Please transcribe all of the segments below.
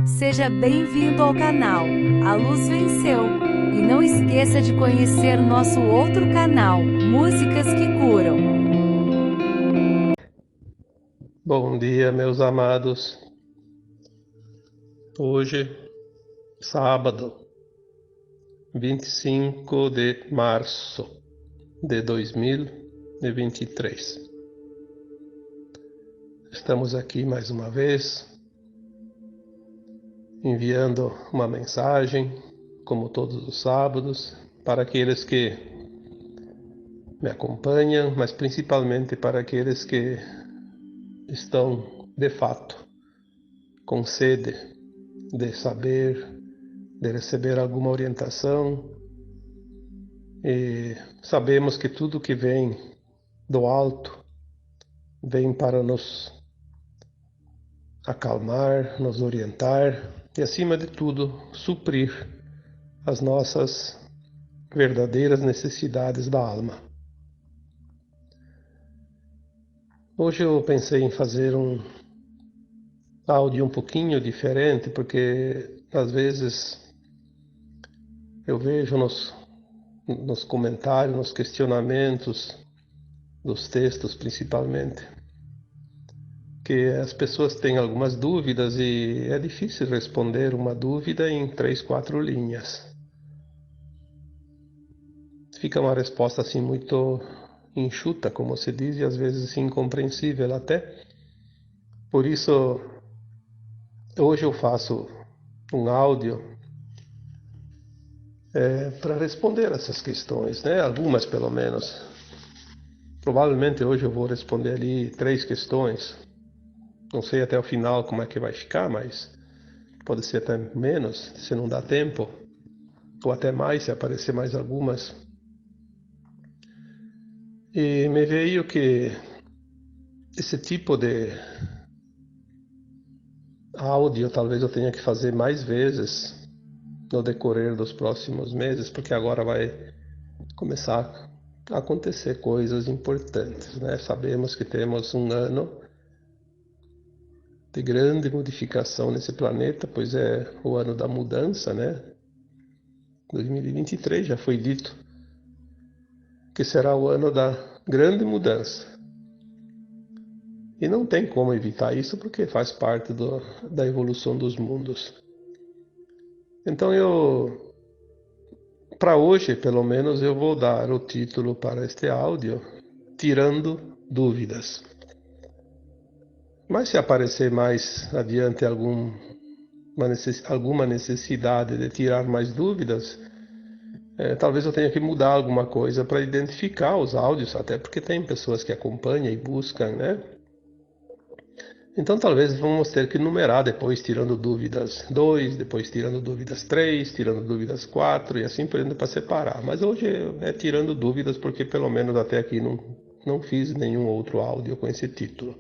Seja bem-vindo ao canal A Luz Venceu. E não esqueça de conhecer nosso outro canal, Músicas que Curam. Bom dia, meus amados. Hoje, sábado, 25 de março de 2023. Estamos aqui mais uma vez, enviando uma mensagem, como todos os sábados, para aqueles que me acompanham, mas principalmente para aqueles que estão, de fato, com sede de saber, de receber alguma orientação. E sabemos que tudo que vem do alto vem para nos acalmar, nos orientar e, acima de tudo, suprir as nossas verdadeiras necessidades da alma. Hoje eu pensei em fazer um áudio um pouquinho diferente, porque às vezes eu vejo nos comentários, nos questionamentos dos textos principalmente, que as pessoas têm algumas dúvidas e é difícil responder uma dúvida em 3, 4 linhas. Fica uma resposta assim muito enxuta, como se diz, e às vezes incompreensível até. Por isso, hoje eu faço um áudio para responder essas questões, né? Algumas pelo menos. Provavelmente hoje eu vou responder ali 3 questões. Não sei até o final como é que vai ficar, mas pode ser até menos, se não dá tempo, ou até mais, se aparecer mais algumas. E me veio que esse tipo de áudio talvez eu tenha que fazer mais vezes no decorrer dos próximos meses, porque agora vai começar a acontecer coisas importantes, né? Sabemos que temos um ano de grande modificação nesse planeta, pois é o ano da mudança, né? 2023 já foi dito que será o ano da grande mudança. E não tem como evitar isso porque faz parte da evolução dos mundos. Então para hoje, pelo menos, eu vou dar o título para este áudio, Tirando Dúvidas. Mas se aparecer mais adiante alguma necessidade de tirar mais dúvidas, talvez eu tenha que mudar alguma coisa para identificar os áudios, até porque tem pessoas que acompanham e buscam, né? Então talvez vamos ter que numerar depois, tirando dúvidas 2, depois tirando dúvidas 3, tirando dúvidas 4 e assim por diante para separar. Mas hoje é tirando dúvidas porque pelo menos até aqui não fiz nenhum outro áudio com esse título.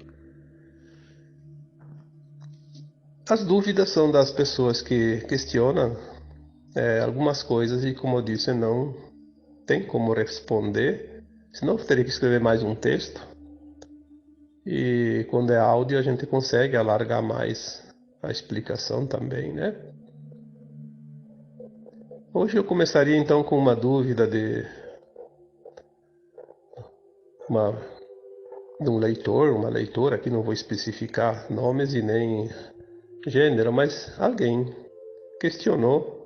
As dúvidas são das pessoas que questionam algumas coisas e, como eu disse, não tem como responder, senão eu teria que escrever mais um texto. E quando é áudio a gente consegue alargar mais a explicação também, né? Hoje eu começaria então com uma dúvida uma, de um leitor, uma leitora, aqui não vou especificar nomes e nem gênero, mas alguém questionou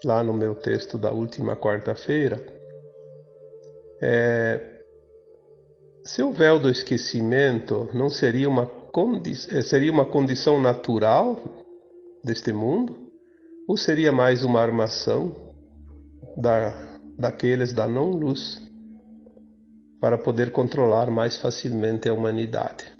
lá no meu texto da última quarta-feira se o véu do esquecimento não seria seria uma condição natural deste mundo ou seria mais uma armação daqueles da não-luz para poder controlar mais facilmente a humanidade?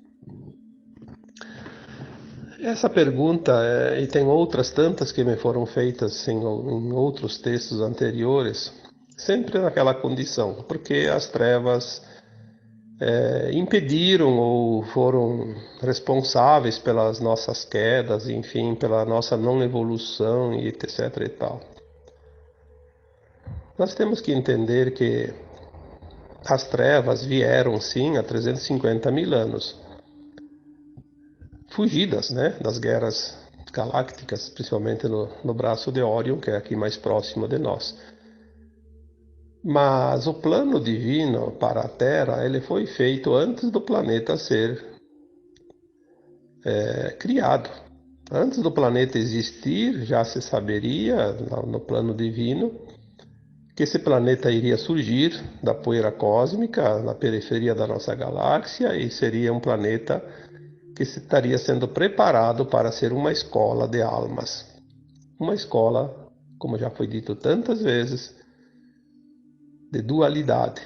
Essa pergunta, e tem outras tantas que me foram feitas em outros textos anteriores, sempre naquela condição, porque as trevas impediram ou foram responsáveis pelas nossas quedas, enfim, pela nossa não evolução e etc e tal. Nós temos que entender que as trevas vieram sim há 350 mil anos, fugidas, né, das guerras galácticas, principalmente no braço de Órion, que é aqui mais próximo de nós. Mas o plano divino para a Terra, ele foi feito antes do planeta ser criado. Antes do planeta existir, já se saberia, no plano divino, que esse planeta iria surgir da poeira cósmica na periferia da nossa galáxia e seria um planeta que estaria sendo preparado para ser uma escola de almas. Uma escola, como já foi dito tantas vezes, de dualidade,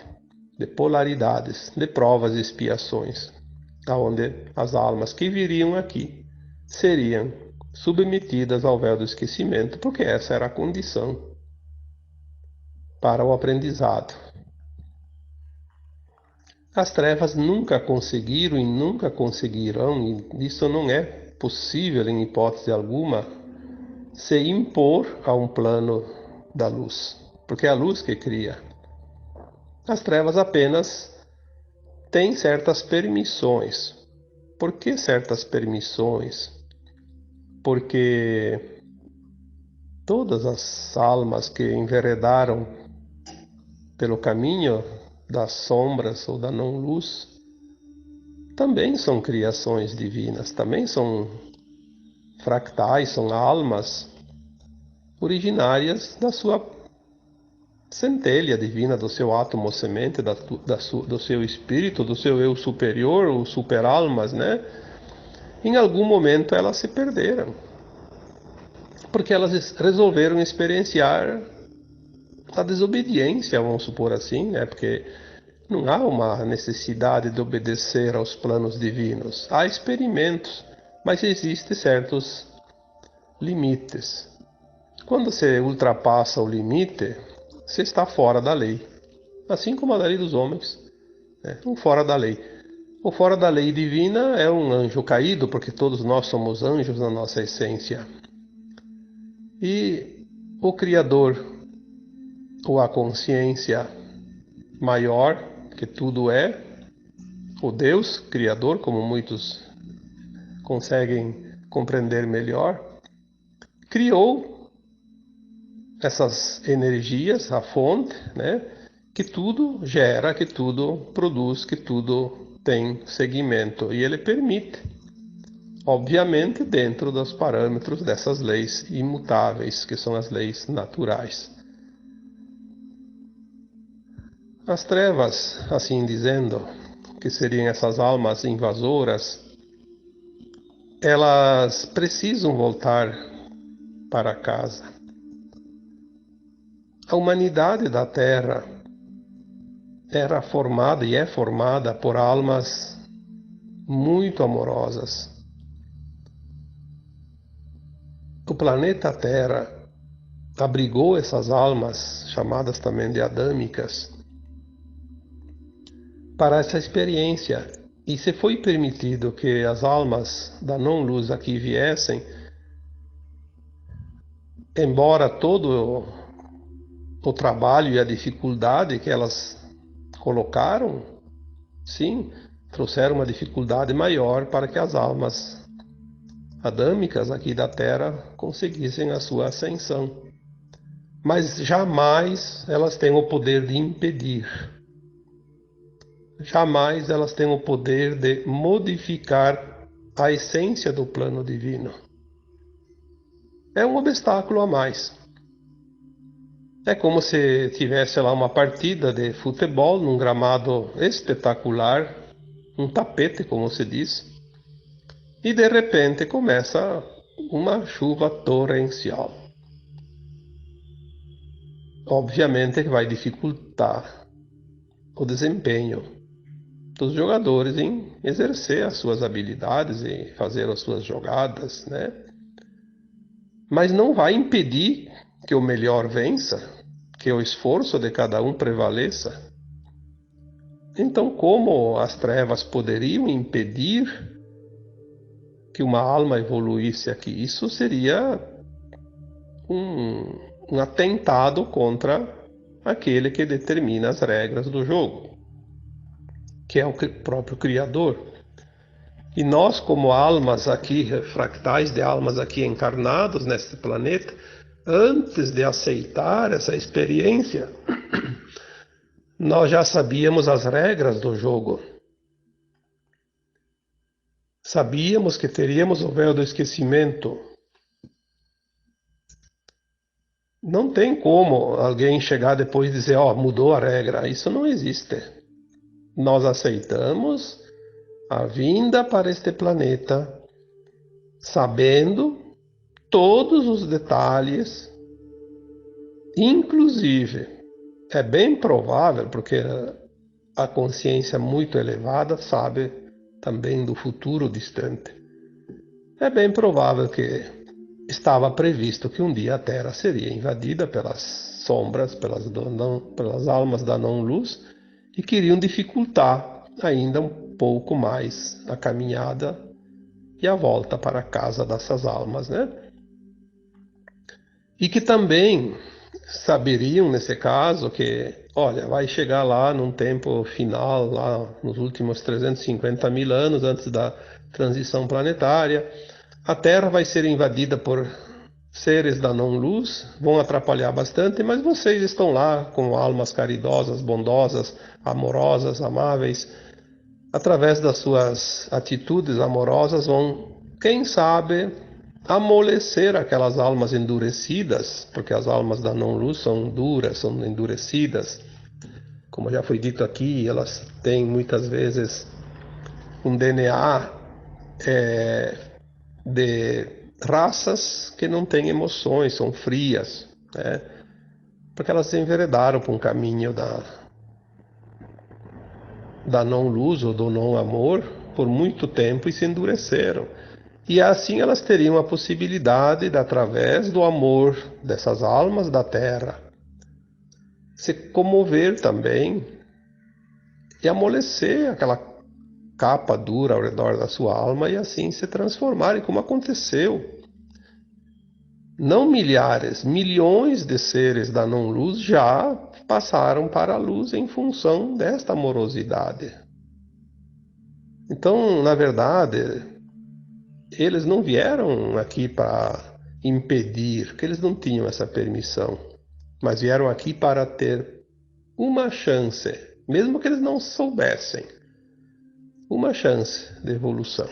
de polaridades, de provas e expiações, onde as almas que viriam aqui seriam submetidas ao véu do esquecimento, porque essa era a condição para o aprendizado. As trevas nunca conseguiram e nunca conseguirão, e isso não é possível em hipótese alguma, se impor a um plano da luz, porque é a luz que cria. As trevas apenas têm certas permissões. Por que certas permissões? Porque todas as almas que enveredaram pelo caminho das sombras ou da não-luz também são criações divinas, também são fractais, são almas originárias da sua centelha divina, do seu átomo semente, do seu espírito, do seu eu superior, ou superalmas, né? Em algum momento elas se perderam, porque elas resolveram experienciar a desobediência, vamos supor assim, né? Porque não há uma necessidade de obedecer aos planos divinos. Há experimentos, mas existem certos limites. Quando você ultrapassa o limite, você está fora da lei. Assim como a lei dos homens, né? Fora da lei. O fora da lei divina é um anjo caído, porque todos nós somos anjos na nossa essência. E o Criador, ou a consciência maior, que tudo é, o Deus Criador, como muitos conseguem compreender melhor, criou essas energias, a fonte, né, que tudo gera, que tudo produz, que tudo tem seguimento. E ele permite, obviamente, dentro dos parâmetros dessas leis imutáveis, que são as leis naturais. As trevas, assim dizendo, que seriam essas almas invasoras, elas precisam voltar para casa. A humanidade da Terra era formada e é formada por almas muito amorosas. O planeta Terra abrigou essas almas, chamadas também de adâmicas, para essa experiência. E se foi permitido que as almas da não-luz aqui viessem, embora todo o trabalho e a dificuldade que elas colocaram, sim, trouxeram uma dificuldade maior para que as almas adâmicas aqui da Terra conseguissem a sua ascensão. Mas jamais elas têm o poder de impedir. Jamais elas têm o poder de modificar a essência do plano divino. É um obstáculo a mais. É como se tivesse lá uma partida de futebol num gramado espetacular, um tapete, como se diz, e de repente começa uma chuva torrencial. Obviamente que vai dificultar o desempenho dos jogadores em exercer as suas habilidades e fazer as suas jogadas, né? Mas não vai impedir que o melhor vença, que o esforço de cada um prevaleça. Então, como as trevas poderiam impedir que uma alma evoluísse aqui? Isso seria um atentado contra aquele que determina as regras do jogo, que é o próprio Criador. E nós, como almas aqui, fractais de almas aqui encarnados neste planeta, antes de aceitar essa experiência, nós já sabíamos as regras do jogo. Sabíamos que teríamos o véu do esquecimento. Não tem como alguém chegar depois e dizer, ó, mudou a regra. Isso não existe. Nós aceitamos a vinda para este planeta, sabendo todos os detalhes, inclusive, é bem provável, porque a consciência muito elevada sabe também do futuro distante. É bem provável que estava previsto que um dia a Terra seria invadida pelas sombras, pelas almas da não-luz, e queriam dificultar ainda um pouco mais a caminhada e a volta para a casa dessas almas, né? E que também saberiam, nesse caso, que, olha, vai chegar lá num tempo final, lá nos últimos 350 mil anos antes da transição planetária, a Terra vai ser invadida por seres da não-luz, vão atrapalhar bastante, mas vocês estão lá com almas caridosas, bondosas, amorosas, amáveis. Através das suas atitudes amorosas vão, quem sabe, amolecer aquelas almas endurecidas, porque as almas da não-luz são duras, são endurecidas. Como já foi dito aqui, elas têm muitas vezes um DNA de raças que não têm emoções, são frias, né? Porque elas se enveredaram por um caminho da não-luz ou do não-amor por muito tempo e se endureceram. E assim elas teriam a possibilidade de, através do amor dessas almas da Terra, se comover também e amolecer aquela capa dura ao redor da sua alma e assim se transformarem, como aconteceu. Não milhares, milhões de seres da não-luz já passaram para a luz em função desta amorosidade. Então, na verdade, eles não vieram aqui para impedir, porque eles não tinham essa permissão, mas vieram aqui para ter uma chance, mesmo que eles não soubessem, uma chance de evolução.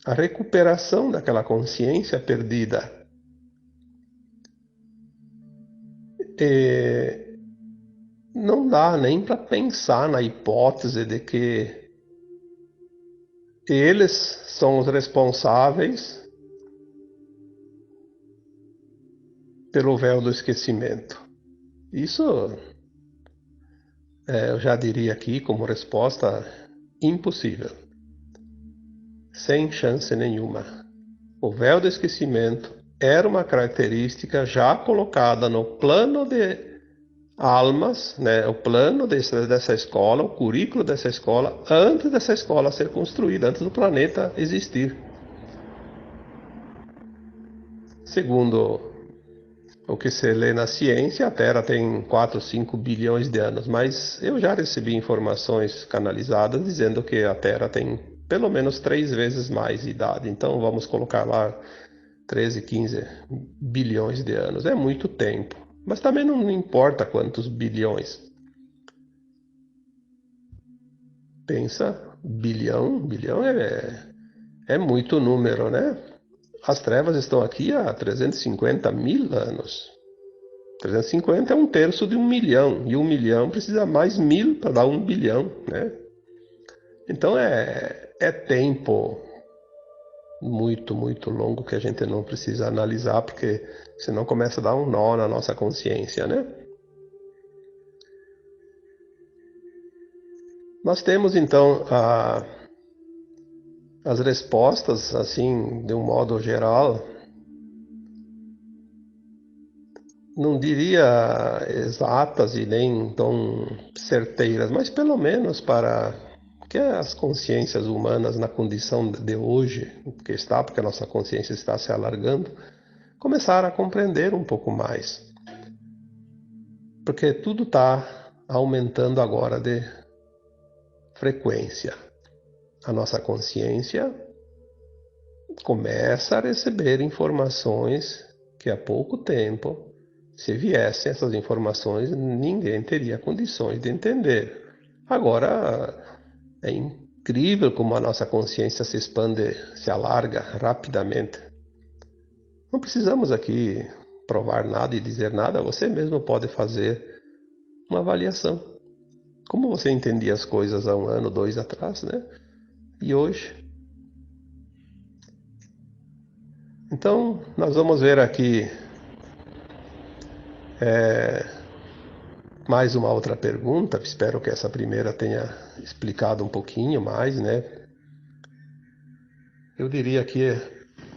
A recuperação daquela consciência perdida. E não dá nem para pensar na hipótese de que eles são os responsáveis pelo véu do esquecimento. Isso eu já diria aqui como resposta impossível. Sem chance nenhuma. O véu do esquecimento era uma característica já colocada no plano de almas, né, o plano dessa escola, o currículo dessa escola, antes dessa escola ser construída, antes do planeta existir. Segundo o que se lê na ciência, a Terra tem 4, 5 bilhões de anos, mas eu já recebi informações canalizadas dizendo que a Terra tem pelo menos 3 vezes mais idade, então vamos colocar lá 13, 15 bilhões de anos, é muito tempo. Mas também não importa quantos bilhões. Pensa, bilhão é muito número, né? As trevas estão aqui há 350 mil anos. 350 é 1/3 de 1 milhão, e 1 milhão precisa mais 1000 para dar 1 bilhão, né? Então é tempo muito, muito longo que a gente não precisa analisar, porque senão começa a dar um nó na nossa consciência, né? Nós temos então as respostas, assim, de um modo geral, não diria exatas e nem tão certeiras, mas pelo menos para que as consciências humanas na condição de hoje, que está, porque a nossa consciência está se alargando, começaram a compreender um pouco mais. Porque tudo está aumentando agora de frequência. a nossa consciência começa a receber informações que há pouco tempo, se viessem essas informações, ninguém teria condições de entender. Agora, é incrível como a nossa consciência se expande, se alarga rapidamente. Não precisamos aqui provar nada e dizer nada, você mesmo pode fazer uma avaliação. Como você entendia as coisas há 1 ano, 2 atrás, né? E hoje? Então, nós vamos ver aqui mais uma outra pergunta. Espero que essa primeira tenha explicado um pouquinho mais, né? Eu diria que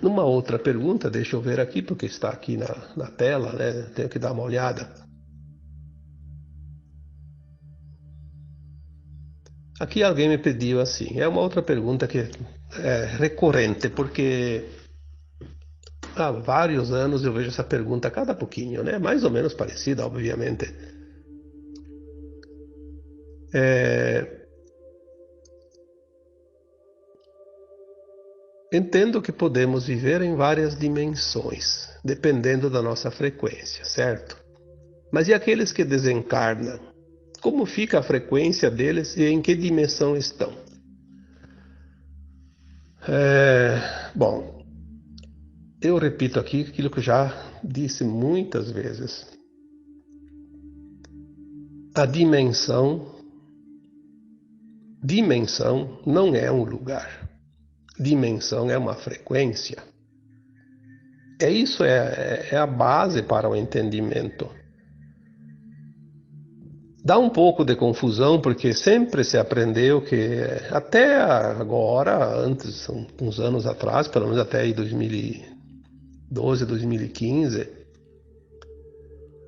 numa outra pergunta, deixa eu ver aqui, porque está aqui na tela, né? Tenho que dar uma olhada. Aqui alguém me pediu assim, é uma outra pergunta que é recorrente, porque há vários anos eu vejo essa pergunta a cada pouquinho, né? Mais ou menos parecida, obviamente. Entendo que podemos viver em várias dimensões, dependendo da nossa frequência, certo? Mas e aqueles que desencarnam? Como fica a frequência deles e em que dimensão estão? Bom, eu repito aqui aquilo que eu já disse muitas vezes. A dimensão não é um lugar. Dimensão é uma frequência. Isso é a base para o entendimento. Dá um pouco de confusão, porque sempre se aprendeu que até agora, antes, uns anos atrás, pelo menos até aí 2012, 2015,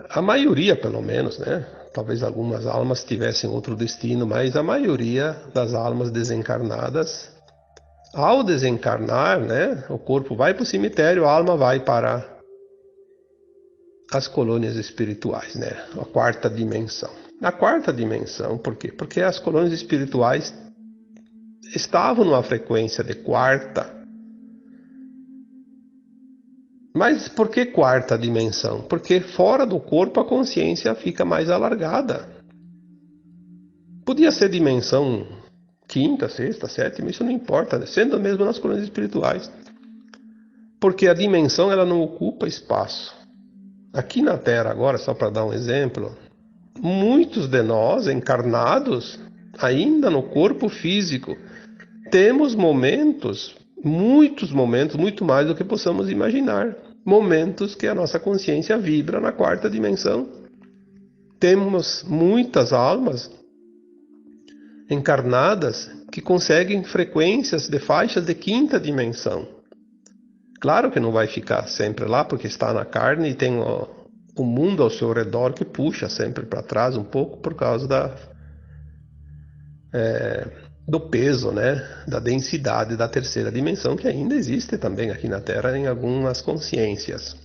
a maioria, pelo menos, né? Talvez algumas almas tivessem outro destino, mas a maioria das almas desencarnadas, ao desencarnar, né? O corpo vai para o cemitério, a alma vai para as colônias espirituais, né? A 4ª dimensão. Na 4ª dimensão, por quê? Porque as colônias espirituais estavam numa frequência de 4ª. Mas por que 4ª dimensão? Porque fora do corpo a consciência fica mais alargada. Podia ser dimensão 5ª, 6ª, 7ª, isso não importa, sendo mesmo nas colônias espirituais. Porque a dimensão ela não ocupa espaço. Aqui na Terra agora, só para dar um exemplo, muitos de nós, encarnados, ainda no corpo físico, temos momentos, muitos momentos, muito mais do que possamos imaginar. Momentos que a nossa consciência vibra na 4ª dimensão. Temos muitas almas encarnadas que conseguem frequências de faixas de 5ª dimensão. Claro que não vai ficar sempre lá, porque está na carne e tem o mundo ao seu redor que puxa sempre para trás um pouco por causa do peso, né? Da densidade da 3ª dimensão, que ainda existe também aqui na Terra em algumas consciências.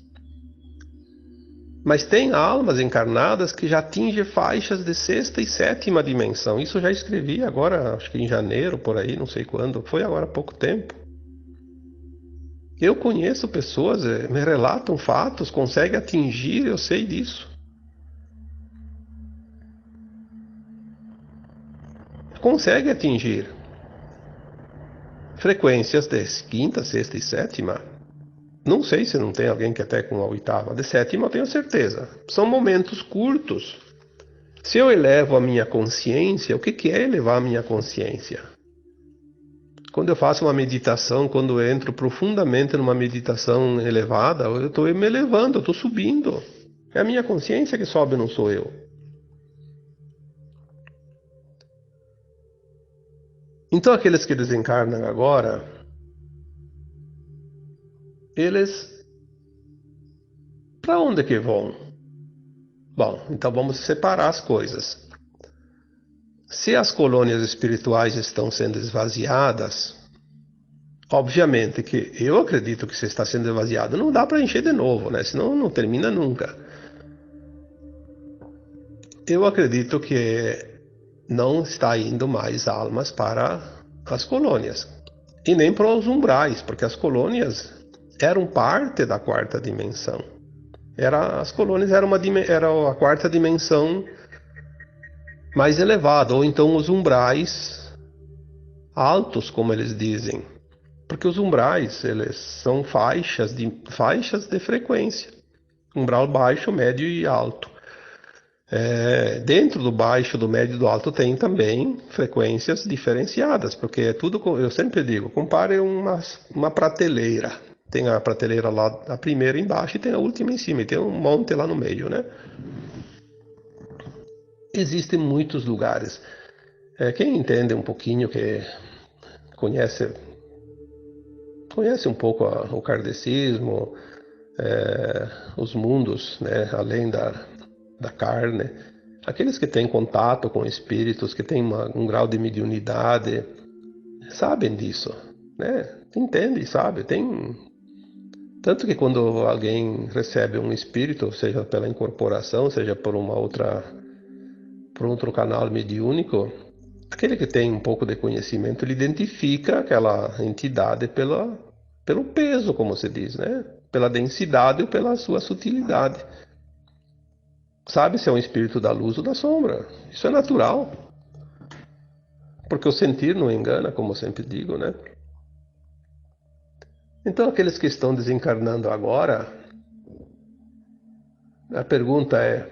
Mas tem almas encarnadas que já atingem faixas de 6ª e 7ª dimensão. Isso eu já escrevi agora, acho que em janeiro, por aí, não sei quando. Foi agora há pouco tempo. Eu conheço pessoas, me relatam fatos, conseguem atingir, eu sei disso. Consegue atingir frequências de 5ª, 6ª e 7ª. Não sei se não tem alguém que até com a 8ª. De 7ª eu tenho certeza. São momentos curtos. Se eu elevo a minha consciência, o que é elevar a minha consciência? Quando eu faço uma meditação, quando eu entro profundamente numa meditação elevada, eu estou me elevando, eu estou subindo. É a minha consciência que sobe, não sou eu. Então aqueles que desencarnam agora, eles para onde que vão? Bom, então vamos separar as coisas. Se as colônias espirituais estão sendo esvaziadas, obviamente que eu acredito que se está sendo esvaziado, não dá para encher de novo, né? Senão não termina nunca. Eu acredito que não está indo mais almas para as colônias. E nem para os umbrais, porque as colônias eram parte da quarta dimensão. As colônias eram a quarta dimensão mais elevada, ou então os umbrais altos, como eles dizem. Porque os umbrais, eles são faixas de frequência. Umbral baixo, médio e alto. Dentro do baixo, do médio e do alto tem também frequências diferenciadas, porque é tudo, eu sempre digo, compare uma prateleira. Tem a prateleira lá, a primeira embaixo, e tem a última em cima, e tem um monte lá no meio, né? Existem muitos lugares. Quem entende um pouquinho, que conhece um pouco o kardecismo, os mundos, né, além da carne, aqueles que têm contato com espíritos, que têm um grau de mediunidade, sabem disso, né? Entende, sabe? Tanto que quando alguém recebe um espírito, seja pela incorporação, seja por outro canal mediúnico, aquele que tem um pouco de conhecimento, ele identifica aquela entidade pelo peso, como se diz, né? Pela densidade ou pela sua sutilidade. Sabe se é um espírito da luz ou da sombra. Isso é natural. Porque o sentir não engana, como eu sempre digo, né? Então, aqueles que estão desencarnando agora, a pergunta é: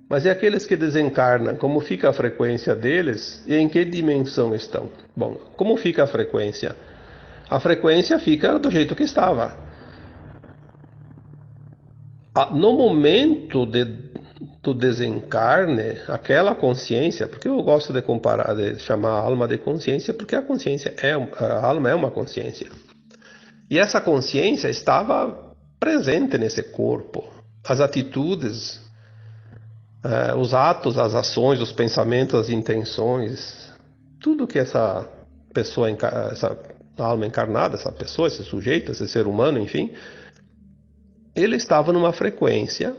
mas e aqueles que desencarnam, como fica a frequência deles e em que dimensão estão? Bom, como fica a frequência? A frequência fica do jeito que estava. No momento do desencarne, aquela consciência, porque eu gosto de chamar a alma de consciência, porque a alma é uma consciência. E essa consciência estava presente nesse corpo. As atitudes, os atos, as ações, os pensamentos, as intenções, tudo que essa pessoa, essa alma encarnada, essa pessoa, esse sujeito, esse ser humano, enfim, ele estava numa frequência,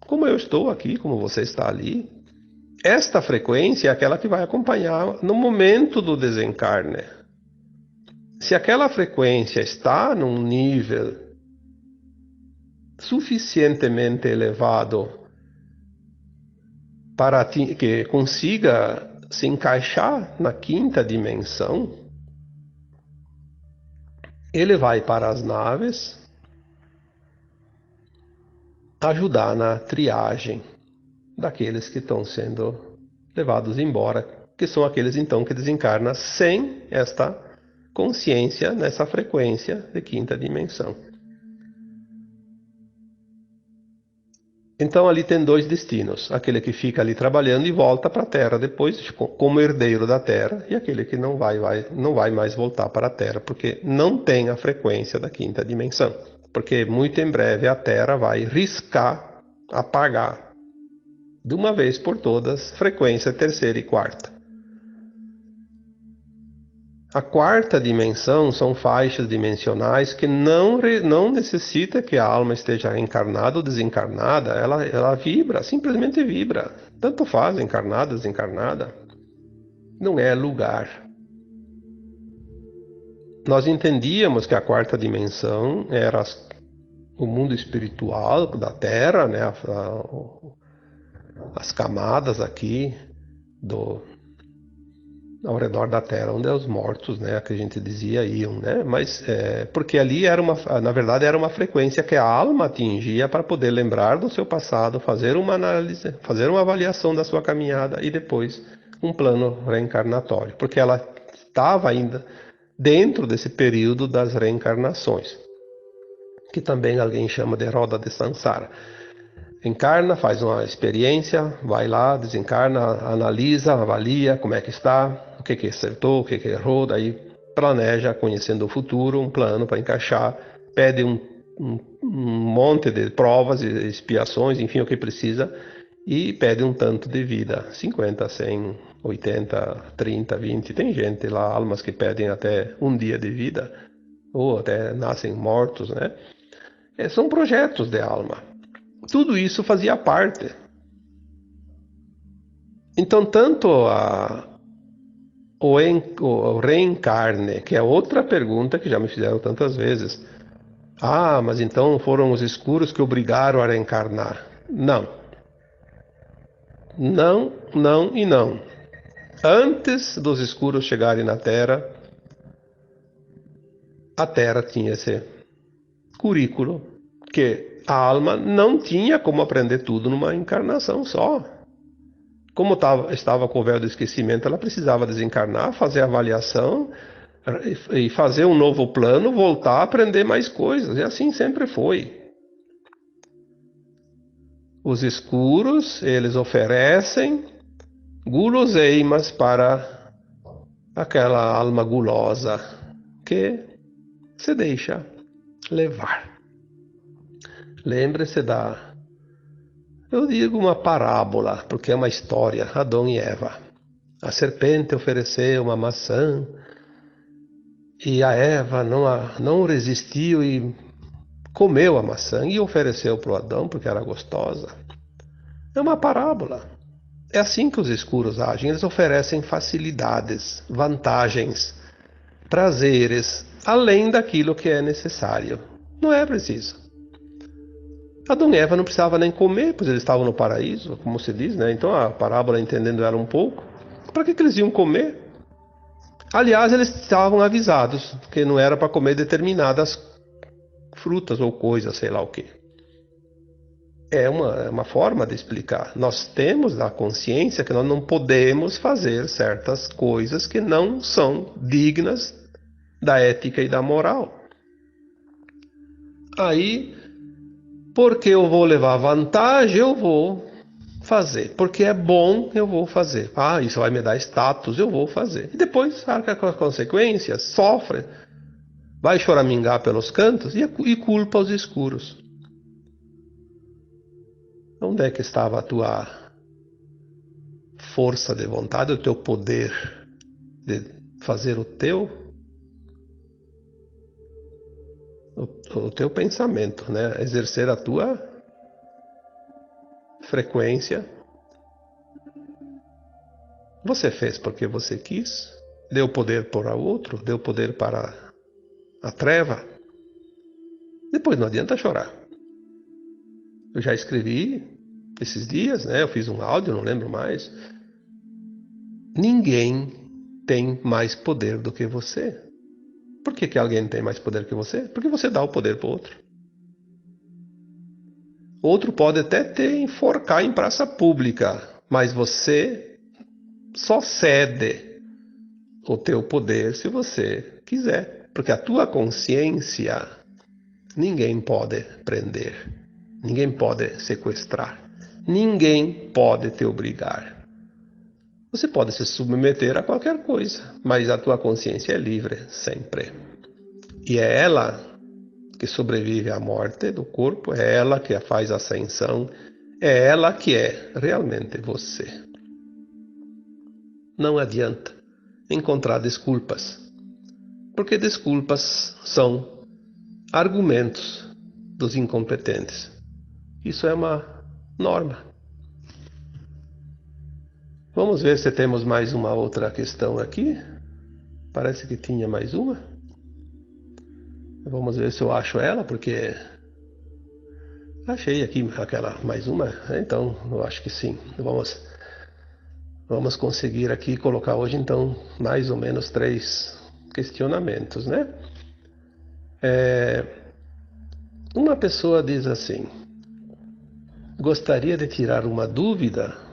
como eu estou aqui, como você está ali. Esta frequência é aquela que vai acompanhar no momento do desencarne. Se aquela frequência está num nível suficientemente elevado para que consiga se encaixar na quinta dimensão, ele vai para as naves ajudar na triagem daqueles que estão sendo levados embora, que são aqueles então que desencarnam sem esta consciência nessa frequência de quinta dimensão. Então ali tem dois destinos: aquele que fica ali trabalhando e volta para a Terra depois como herdeiro da Terra, e aquele que não vai mais voltar para a Terra, porque não tem a frequência da quinta dimensão. Porque muito em breve a Terra vai riscar, apagar de uma vez por todas frequência terceira e quarta. A quarta dimensão são faixas dimensionais que não necessita que a alma esteja encarnada ou desencarnada, ela vibra, simplesmente vibra. Tanto faz, encarnada, desencarnada. Não é lugar. Nós entendíamos que a quarta dimensão era o mundo espiritual da Terra, né? As camadas aqui ao redor da Terra, onde os mortos, né, que a gente dizia, iam, né? Mas porque ali na verdade era uma frequência que a alma atingia para poder lembrar do seu passado, fazer uma análise, fazer uma avaliação da sua caminhada e depois um plano reencarnatório, porque ela estava ainda dentro desse período das reencarnações, que também alguém chama de roda de Sansara. Encarna, faz uma experiência, vai lá, desencarna, analisa, avalia como é que está, o que acertou, o que errou, daí planeja, conhecendo o futuro, um plano para encaixar, pede um monte de provas e expiações, enfim, o que precisa, e pede um tanto de vida, 50, 100, 80, 30, 20, tem gente lá, almas que pedem até um dia de vida, ou até nascem mortos, né? São projetos de alma. Tudo isso fazia parte. Então, tanto o reencarne, que é outra pergunta que já me fizeram tantas vezes. Ah, mas então foram os escuros que obrigaram a reencarnar. Não. Não, não e não. Antes dos escuros chegarem na Terra, a Terra tinha esse currículo que a alma não tinha como aprender tudo numa encarnação só. Como estava com o véu do esquecimento, ela precisava desencarnar, fazer a avaliação e fazer um novo plano, voltar a aprender mais coisas. E assim sempre foi. Os escuros, eles oferecem guloseimas para aquela alma gulosa que se deixa levar. Lembre-se eu digo uma parábola, porque é uma história, Adão e Eva. A serpente ofereceu uma maçã e a Eva não resistiu e comeu a maçã e ofereceu para o Adão porque era gostosa. É uma parábola. É assim que os escuros agem. Eles oferecem facilidades, vantagens, prazeres, além daquilo que é necessário. Não é preciso. Adão e Eva não precisavam nem comer, pois eles estavam no paraíso, como se diz, né? Então a parábola, entendendo ela um pouco, para que eles iam comer? Aliás, eles estavam avisados que não era para comer determinadas frutas ou coisas, sei lá o que. É uma forma de explicar. Nós temos a consciência que nós não podemos fazer certas coisas que não são dignas da ética e da moral. Aí, porque eu vou levar vantagem, eu vou fazer. Porque é bom, eu vou fazer. Ah, isso vai me dar status, eu vou fazer. E depois arca com as consequências, sofre, vai choramingar pelos cantos e culpa os escuros. Onde é que estava a tua força de vontade, o teu poder de fazer o teu pensamento, né? Exercer a tua frequência? Você fez porque você quis, deu poder para o outro, deu poder para a treva. Depois não adianta chorar. Eu já escrevi esses dias, né? Eu fiz um áudio, não lembro mais. Ninguém tem mais poder do que você. Por que alguém tem mais poder que você? Porque você dá o poder para o outro. Outro pode até te enforcar em praça pública, mas você só cede o teu poder se você quiser. Porque a tua consciência ninguém pode prender, ninguém pode sequestrar, ninguém pode te obrigar. Você pode se submeter a qualquer coisa, mas a tua consciência é livre sempre. E é ela que sobrevive à morte do corpo, é ela que faz a ascensão, é ela que é realmente você. Não adianta encontrar desculpas, porque desculpas são argumentos dos incompetentes. Isso é uma norma. Vamos ver se temos mais uma outra questão aqui. Parece que tinha mais uma. Vamos ver se eu acho ela, porque achei aqui aquela mais uma. Então, eu acho que sim. Vamos conseguir aqui colocar hoje, então, mais ou menos 3 questionamentos, né? Uma pessoa diz assim: gostaria de tirar uma dúvida.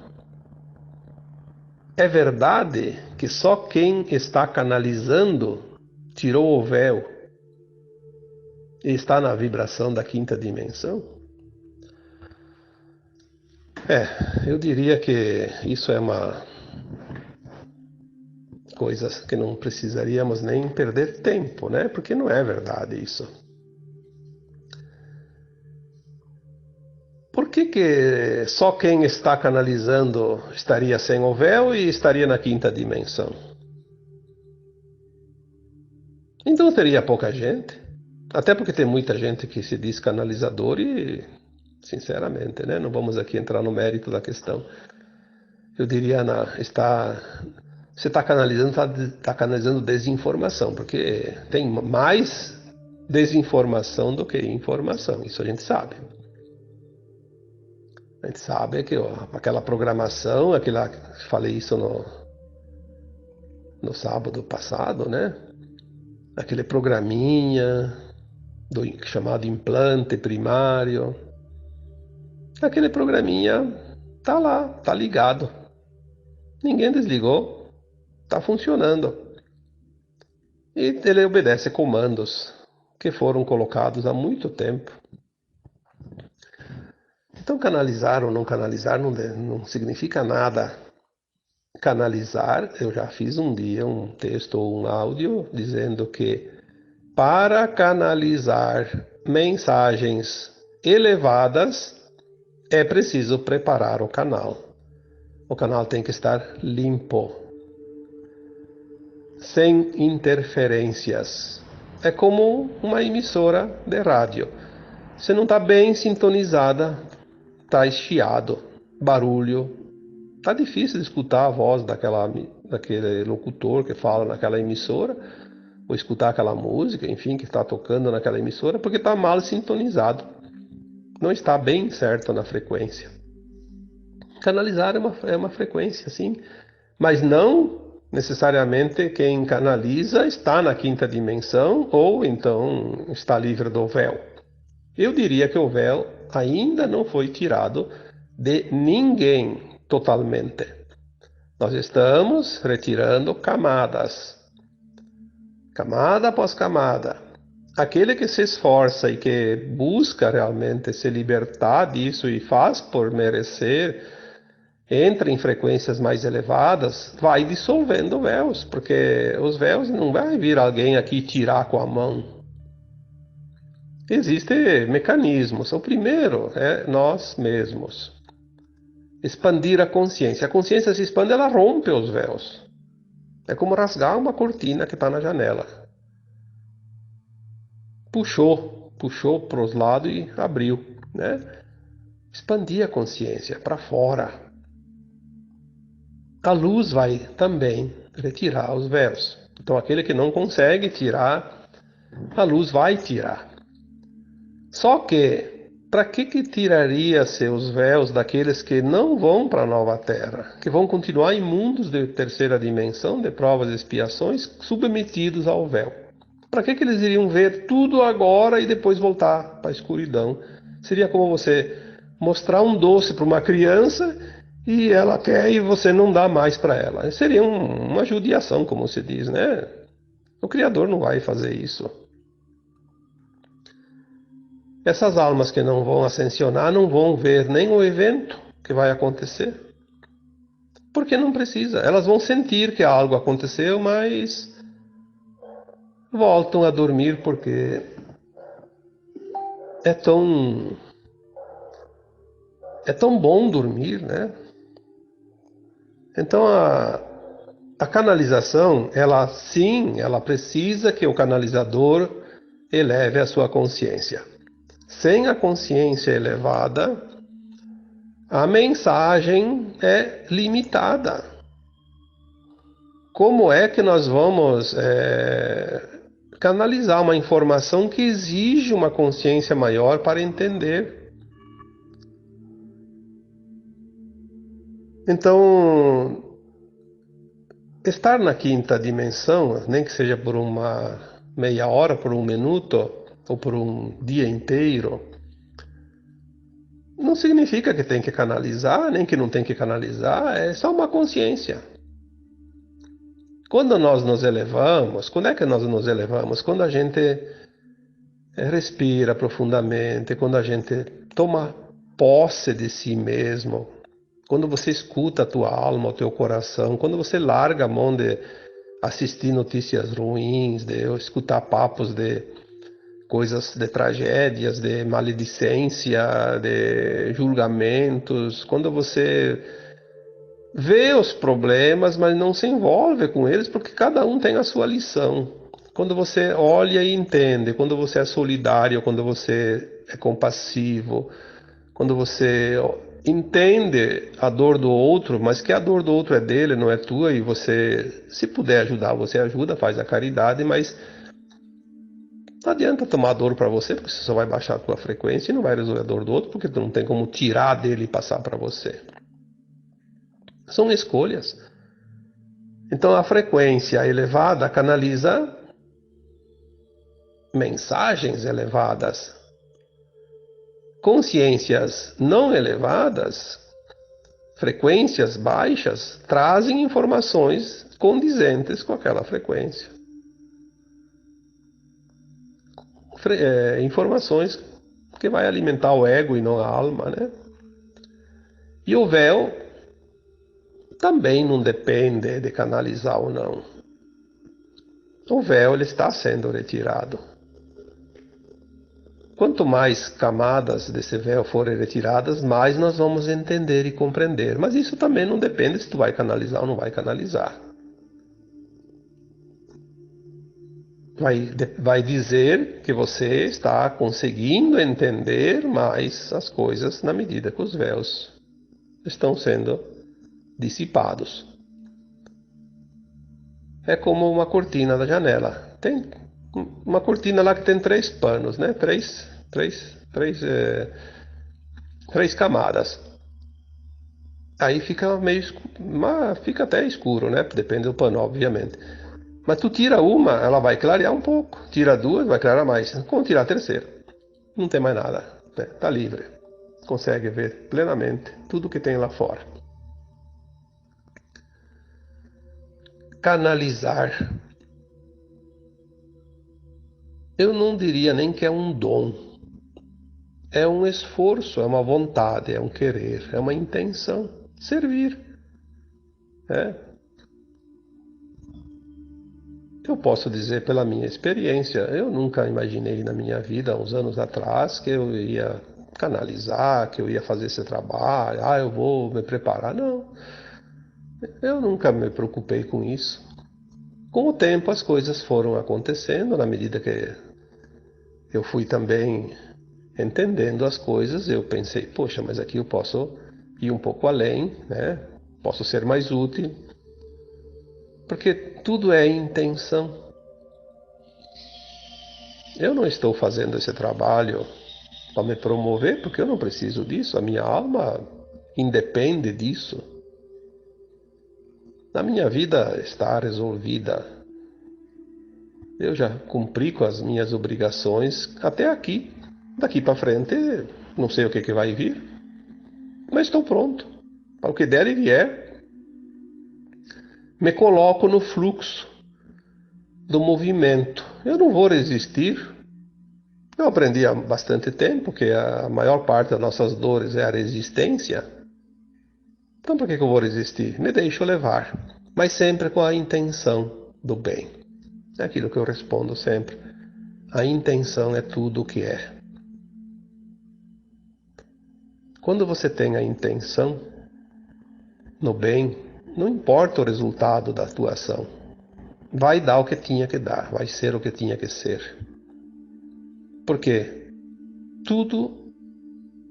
É verdade que só quem está canalizando tirou o véu e está na vibração da quinta dimensão? Eu diria que isso é uma coisa que não precisaríamos nem perder tempo, né? Porque não é verdade isso. Por que só quem está canalizando estaria sem o véu e estaria na quinta dimensão? Então teria pouca gente. Até porque tem muita gente que se diz canalizador e, sinceramente, né, não vamos aqui entrar no mérito da questão. Eu diria está você está canalizando, tá canalizando desinformação, porque tem mais desinformação do que informação, isso a gente sabe. A gente sabe que aquela programação, falei isso no sábado passado, né? Aquele programinha chamado implante primário, aquele programinha tá lá, tá ligado. Ninguém desligou, tá funcionando. E ele obedece comandos que foram colocados há muito tempo. Então, canalizar ou não canalizar não significa nada. Canalizar, eu já fiz um dia um texto ou um áudio dizendo que para canalizar mensagens elevadas é preciso preparar o canal. O canal tem que estar limpo, sem interferências. É como uma emissora de rádio. Se não está bem sintonizada, está chiado, barulho. Está difícil de escutar a voz daquele locutor que fala naquela emissora, ou escutar aquela música, enfim, que está tocando naquela emissora, porque está mal sintonizado. Não está bem certo na frequência. Canalizar é uma frequência, sim, mas não necessariamente quem canaliza está na quinta dimensão ou então está livre do véu. Eu diria que o véu ainda não foi tirado de ninguém totalmente. Nós estamos retirando camadas, camada após camada. Aquele que se esforça e que busca realmente se libertar disso e faz por merecer, entra em frequências mais elevadas, vai dissolvendo véus, porque os véus não vai vir alguém aqui tirar com a mão. Existem mecanismos. O primeiro é nós mesmos. Expandir a consciência. A consciência se expande, ela rompe os véus. É como rasgar uma cortina que está na janela. Puxou para os lados e abriu, né? Expandir a consciência para fora. A luz vai também retirar os véus. Então, aquele que não consegue tirar, a luz vai tirar. Só que, para que tiraria-se os véus daqueles que não vão para a nova Terra, que vão continuar em mundos de terceira dimensão, de provas e expiações, submetidos ao véu? Para que eles iriam ver tudo agora e depois voltar para a escuridão? Seria como você mostrar um doce para uma criança e ela quer e você não dá mais para ela. Seria uma judiação, como se diz, né? O Criador não vai fazer isso. Essas almas que não vão ascensionar não vão ver nem o evento que vai acontecer. Porque não precisa. Elas vão sentir que algo aconteceu, mas voltam a dormir porque é tão bom dormir, né? Então a canalização, ela precisa que o canalizador eleve a sua consciência. Sem a consciência elevada, a mensagem é limitada. Como é que nós vamos canalizar uma informação que exige uma consciência maior para entender? Então, estar na quinta dimensão, nem que seja por uma meia hora, por um minuto, ou por um dia inteiro, não significa que tem que canalizar, nem que não tem que canalizar, é só uma consciência. Quando nós nos elevamos, quando é que nós nos elevamos? Quando a gente respira profundamente, quando a gente toma posse de si mesmo, quando você escuta a tua alma, o teu coração, quando você larga a mão de assistir notícias ruins, de escutar papos de coisas, de tragédias, de maledicência, de julgamentos, quando você vê os problemas, mas não se envolve com eles, porque cada um tem a sua lição. Quando você olha e entende, quando você é solidário, quando você é compassivo, quando você entende a dor do outro, mas que a dor do outro é dele, não é tua, e você, se puder ajudar, você ajuda, faz a caridade, mas não adianta tomar dor para você, porque você só vai baixar a tua frequência e não vai resolver a dor do outro, porque tu não tem como tirar dele e passar para você. São escolhas. Então a frequência elevada canaliza mensagens elevadas. Consciências não elevadas, frequências baixas, trazem informações condizentes com aquela frequência. Informações que vai alimentar o ego e não a alma, né? E o véu também não depende de canalizar ou não. O véu ele está sendo retirado. Quanto mais camadas desse véu forem retiradas, mais nós vamos entender e compreender. Mas isso também não depende se tu vai canalizar ou não vai canalizar. Vai dizer que você está conseguindo entender mais as coisas na medida que os véus estão sendo dissipados. É como uma cortina da janela. Tem uma cortina lá que tem 3 panos, né? Três camadas. Aí fica fica até escuro, né? Depende do pano, obviamente. Mas tu tira uma, ela vai clarear um pouco. Tira 2, vai clarear mais. Como tirar a terceira? Não tem mais nada. Né? Tá livre. Consegue ver plenamente tudo que tem lá fora. Canalizar. Eu não diria nem que é um dom. É um esforço, é uma vontade, é um querer, é uma intenção. Servir. Eu posso dizer pela minha experiência, eu nunca imaginei na minha vida, uns anos atrás, que eu ia canalizar, que eu ia fazer esse trabalho, eu vou me preparar. Não, eu nunca me preocupei com isso. Com o tempo as coisas foram acontecendo, na medida que eu fui também entendendo as coisas, eu pensei, poxa, mas aqui eu posso ir um pouco além, né? Posso ser mais útil, porque tudo é intenção. Eu não estou fazendo esse trabalho para me promover, porque eu não preciso disso, a minha alma independe disso. A minha vida está resolvida. Eu já cumpri com as minhas obrigações até aqui. Daqui para frente, não sei o que vai vir, mas estou pronto. Para o que der e vier, me coloco no fluxo do movimento. Eu não vou resistir. Eu aprendi há bastante tempo que a maior parte das nossas dores é a resistência. Então, por que eu vou resistir? Me deixo levar, mas sempre com a intenção do bem. É aquilo que eu respondo sempre. A intenção é tudo o que é. Quando você tem a intenção no bem, não importa o resultado da tua ação. Vai dar o que tinha que dar, vai ser o que tinha que ser. Porque tudo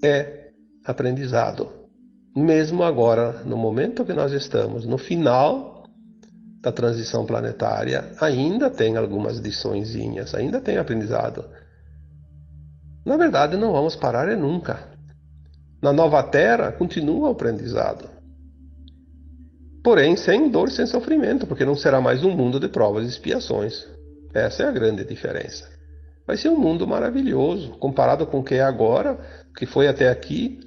é aprendizado. Mesmo agora, no momento que nós estamos, no final da transição planetária, ainda tem algumas liçõezinhas, ainda tem aprendizado. Na verdade, não vamos parar nunca. Na nova Terra, continua o aprendizado. Porém, sem dor, sem sofrimento, porque não será mais um mundo de provas e expiações. Essa é a grande diferença. Vai ser um mundo maravilhoso, comparado com o que é agora, o que foi até aqui,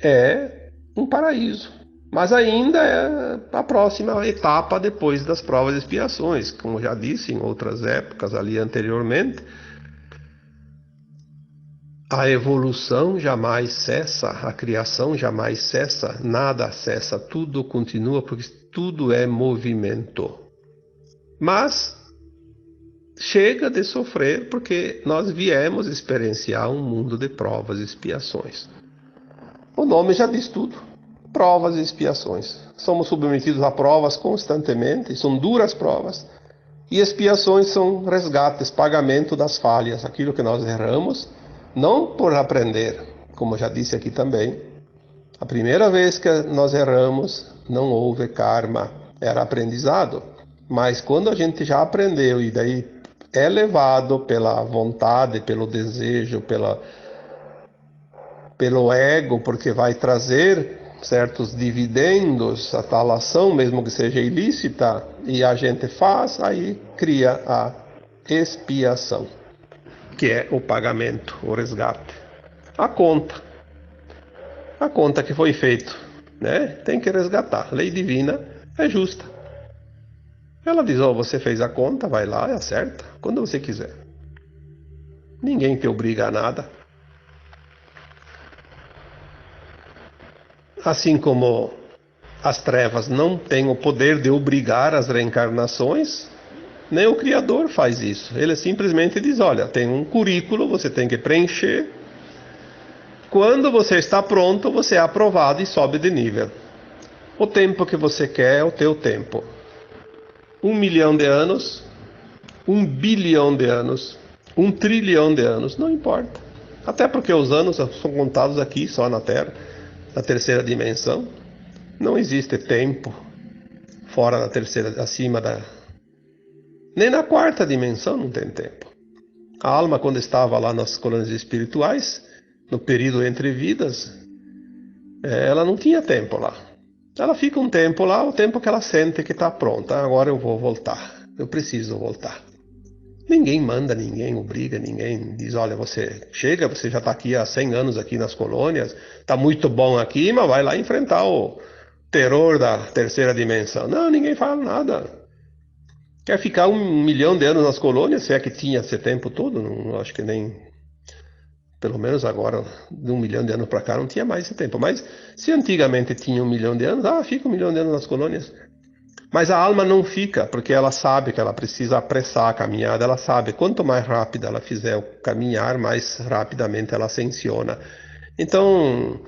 é um paraíso. Mas ainda é a próxima etapa depois das provas e expiações. Como já disse em outras épocas ali anteriormente, a evolução jamais cessa, a criação jamais cessa, nada cessa, tudo continua porque tudo é movimento. Mas chega de sofrer porque nós viemos experienciar um mundo de provas e expiações. O nome já diz tudo, provas e expiações. Somos submetidos a provas constantemente, são duras provas, e expiações são resgates, pagamento das falhas, aquilo que nós erramos, não por aprender, como já disse aqui também, A primeira vez que nós erramos, não houve karma, era aprendizado. Mas quando a gente já aprendeu e daí é levado pela vontade, pelo desejo, pelo ego, porque vai trazer certos dividendos, a tal ação, mesmo que seja ilícita, e a gente faz, aí cria a expiação, que é o pagamento, o resgate. A conta que foi feito, né? Tem que resgatar. A lei divina é justa. Ela diz, ó, você fez a conta, vai lá e acerta, quando você quiser. Ninguém te obriga a nada. Assim como as trevas não têm o poder de obrigar as reencarnações, nem o Criador faz isso. Ele simplesmente diz, olha, tem um currículo, você tem que preencher. Quando você está pronto, você é aprovado e sobe de nível. O tempo que você quer é o teu tempo. 1 milhão de anos, 1 bilhão de anos, 1 trilhão de anos, não importa. Até porque os anos são contados aqui, só na Terra, na terceira dimensão. Não existe tempo fora da terceira, acima da... Nem na quarta dimensão não tem tempo. A alma, quando estava lá nas colônias espirituais, no período entre vidas, ela não tinha tempo lá. Ela fica um tempo lá, o tempo que ela sente que está pronta. Agora eu vou voltar, eu preciso voltar. Ninguém manda, ninguém obriga, ninguém diz, olha, você chega, você já está aqui há 100 anos aqui nas colônias, está muito bom aqui, mas vai lá enfrentar o terror da terceira dimensão. Não, ninguém fala nada. Quer ficar 1 milhão de anos nas colônias, se é que tinha esse tempo todo? Não, acho que nem... Pelo menos agora, de 1 milhão de anos para cá, não tinha mais esse tempo. Mas se antigamente tinha 1 milhão de anos, fica 1 milhão de anos nas colônias. Mas a alma não fica, porque ela sabe que ela precisa apressar a caminhada. Ela sabe, quanto mais rápida ela fizer o caminhar, mais rapidamente ela ascensiona. Então,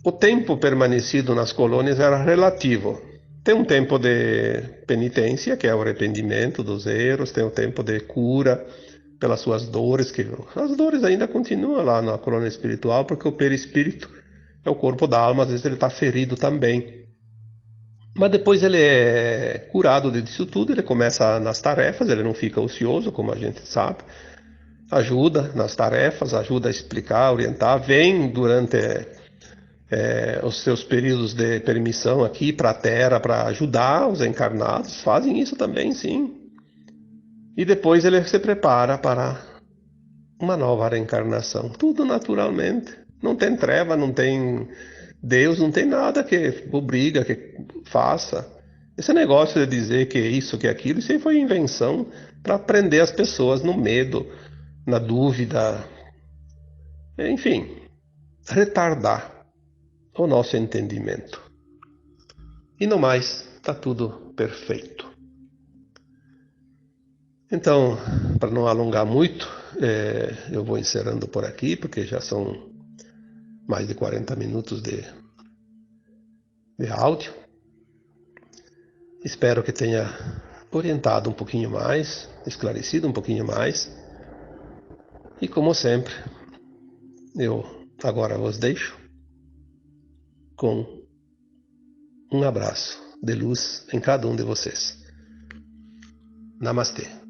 o tempo permanecido nas colônias era relativo. Tem um tempo de penitência, que é o arrependimento dos erros, tem um tempo de cura pelas suas dores, que as dores ainda continuam lá na colônia espiritual, porque o perispírito é o corpo da alma, às vezes ele está ferido também. Mas depois ele é curado disso tudo, ele começa nas tarefas, ele não fica ocioso, como a gente sabe, ajuda nas tarefas, ajuda a explicar, orientar, vem durante os seus períodos de permissão aqui para a Terra para ajudar os encarnados, fazem isso também, sim. E depois ele se prepara para uma nova reencarnação. Tudo naturalmente. Não tem treva, não tem Deus, não tem nada que obriga, que faça. Esse negócio de dizer que isso, que aquilo, isso aí foi invenção para prender as pessoas no medo, na dúvida. Enfim, retardar o nosso entendimento. E no mais, está tudo perfeito. Então, para não alongar muito, eu vou encerrando por aqui, porque já são mais de 40 minutos de áudio. Espero que tenha orientado um pouquinho mais, esclarecido um pouquinho mais. E como sempre, eu agora vos deixo com um abraço de luz em cada um de vocês. Namastê.